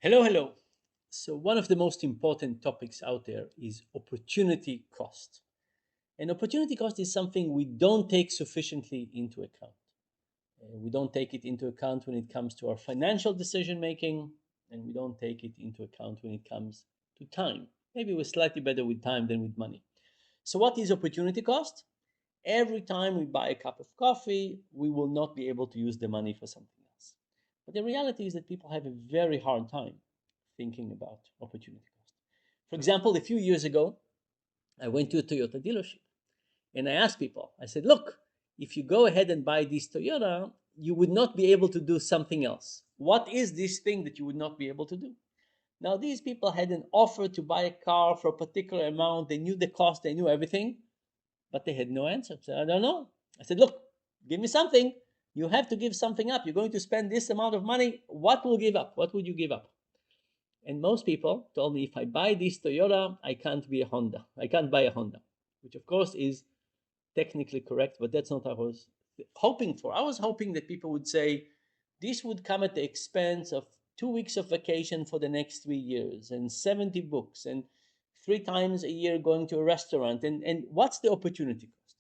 Hello, hello. So, one of the most important topics out there is opportunity cost. And opportunity cost is something we don't take sufficiently into account. We don't take it into account when it comes to our financial decision making, and we don't take it into account when it comes to time. Maybe we're slightly better with time than with money. So, what is opportunity cost? Every time we buy a cup of coffee, we will not be able to use the money for something else. But the reality is that people have a very hard time thinking about opportunity cost. For example, a few years ago, I went to a Toyota dealership and I asked people, I said, look, if you go ahead and buy this Toyota, you would not be able to do something else. What is this thing that you would not be able to do? Now, these people had an offer to buy a car for a particular amount. They knew the cost, they knew everything, but they had no answer. So I don't know. I said, look, give me something. You have to give something up. You're going to spend this amount of money. What will give up? What would you give up? And most people told me if I buy this Toyota, I can't be a Honda. I can't buy a Honda, which of course is technically correct, but that's not what I was hoping for. I was hoping that people would say this would come at the expense of 2 weeks of vacation for the next 3 years and 70 books and 3 times a year going to a restaurant. And what's the opportunity cost?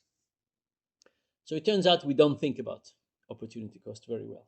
So it turns out we don't think about opportunity cost very well.